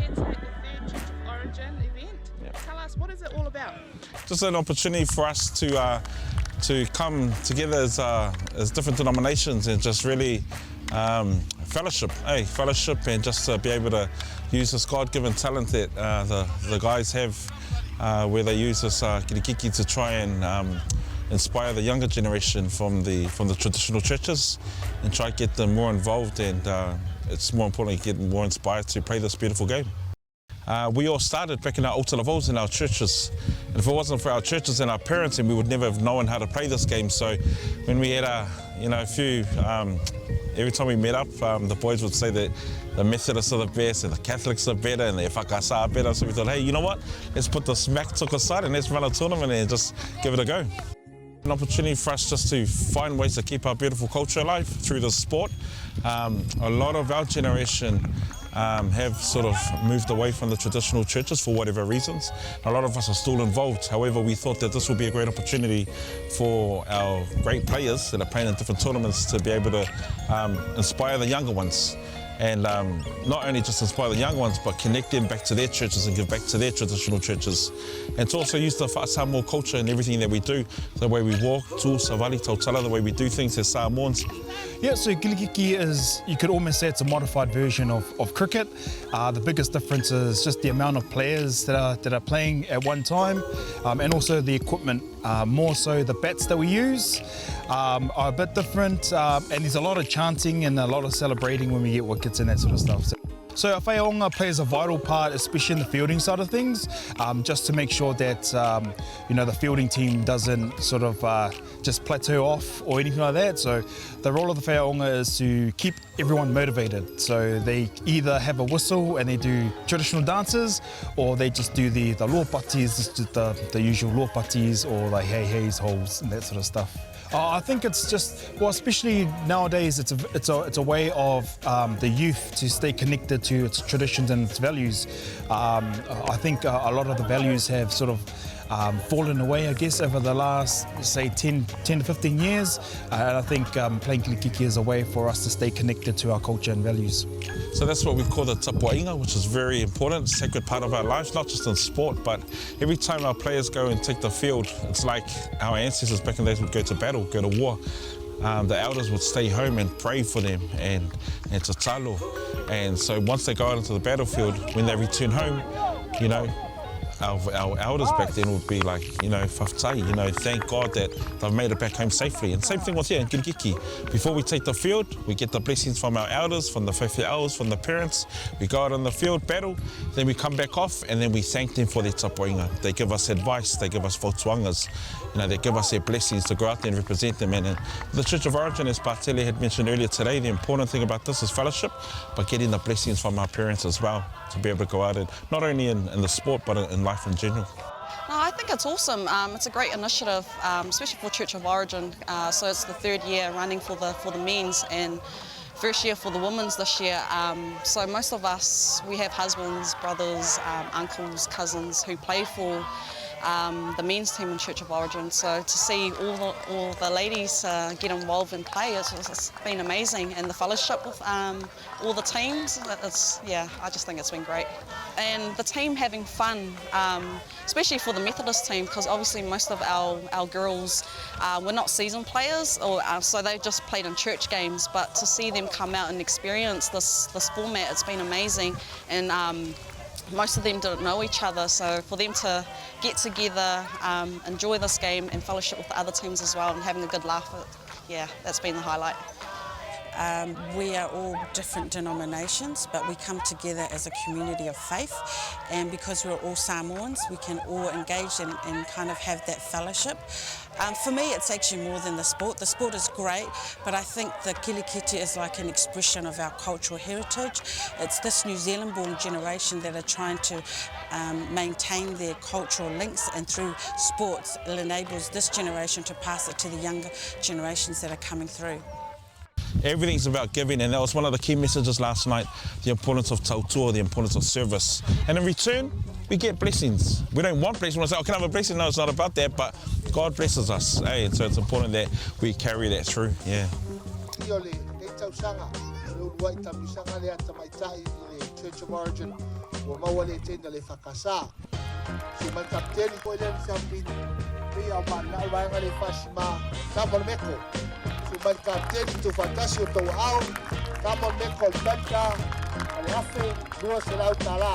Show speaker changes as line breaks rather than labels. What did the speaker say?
here to the third Church of Origin event.
Yep.
Tell us, what is it all about?
Just an opportunity for us to come together as different denominations and just really fellowship, and just to be able to use this God-given talent that the guys have, where they use this Kilikiti to try and inspire the younger generation from the traditional churches and try to get them more involved, and it's more importantly get them more inspired to play this beautiful game. We all started back in our Aotearoa in our churches, and if it wasn't for our churches and our parents, then we would never have known how to play this game. So when we had a few, every time we met up, the boys would say that the Methodists are the best and the Catholics are better and the whakasa are better. So we thought, hey, you know what? Let's put the smack talk aside and let's run a tournament and just give it a go. An opportunity for us just to find ways to keep our beautiful culture alive through the sport. A lot of our generation have sort of moved away from the traditional churches for whatever reasons. A lot of us are still involved. However, we thought that this would be a great opportunity for our great players that are playing in different tournaments to be able to inspire the younger ones. And not only just inspire the young ones, but connect them back to their churches and give back to their traditional churches. And to also use the Samoan culture in everything that we do, the way we walk, tū, savali, tautala, the way we do things as Samoans.
Yeah, so Kilikiti is, you could almost say it's a modified version of cricket. The biggest difference is just the amount of players that are playing at one time, and also the equipment. More so the bats that we use are a bit different, and there's a lot of chanting and a lot of celebrating when we get wickets and that sort of stuff. So whaonga plays a vital part, especially in the fielding side of things, just to make sure that the fielding team doesn't sort of just plateau off or anything like that. So the role of the whaonga is to keep everyone motivated. So they either have a whistle and they do traditional dances, or they just do the lōpatis, the usual lōpatis, or the hei-heis, holes, and that sort of stuff. I think it's just, well, especially nowadays, it's a way of the youth to stay connected to its traditions and its values. I think a lot of the values have sort of fallen away, I guess, over the last, say, 10 to 15 years. And I think playing Kilikiti is a way for us to stay connected to our culture and values. So
that's what we call the tapuainga, which is very important, sacred part of our lives, not just in sport, but every time our players go and take the field, it's like our ancestors back in the days would go to battle, go to war. The elders would stay home and pray for them and to talo. And so once they go out into the battlefield, when they return home, our elders back then would be like, whaftai, thank God that they've made it back home safely. And same thing with here in Kilikiti. Before we take the field, we get the blessings from our elders, from the whawhiaos, from the parents. We go out on the field, battle, then we come back off, and then we thank them for their tapuainga. They give us advice, they give us whautuangas, they give us their blessings to go out there and represent them. And the Church of Origin, as Bartele had mentioned earlier today, the important thing about this is fellowship, but getting the blessings from our parents as well, to be able to go out and not only in the sport, but in life in general.
No, I think it's awesome. It's a great initiative, especially for Church of Origin. So it's the third year running for the men's and first year for the women's this year. So most of us, we have husbands, brothers, uncles, cousins who play for the men's team in Church of Origin. So to see all the ladies get involved and play, it's been amazing. And the fellowship with all the teams, I just think it's been great. And the team having fun, especially for the Methodist team, because obviously most of our girls were not season players, so they just played in church games. But to see them come out and experience this format, it's been amazing. And most of them didn't know each other, so for them to get together, enjoy this game and fellowship with the other teams as well and having a good laugh, that's been the highlight.
We are all different denominations, but we come together as a community of faith, and because we're all Samoans, we can all engage and kind of have that fellowship. For me, it's actually more than the sport. The sport is great, but I think the Kilikiti is like an expression of our cultural heritage. It's this New Zealand-born generation that are trying to maintain their cultural links, and through sports, it enables this generation to pass it to the younger generations that are coming through.
Everything's about giving, and that was one of the key messages last night, the importance of tautua, the importance of service. And in return, we get blessings. We don't want blessings. We want to say, can I have a blessing? No, it's not about that, but God blesses us. And so it's important that we carry that through,
Church of Origin. ua maua le tena le whakasā. So mai kapteni koe le Sambi me au mana o vaenga le Fashima Samoan meko. So mai kapteni tu fantasi o tau au Samoan meko lanta ale afe dua se lau tala.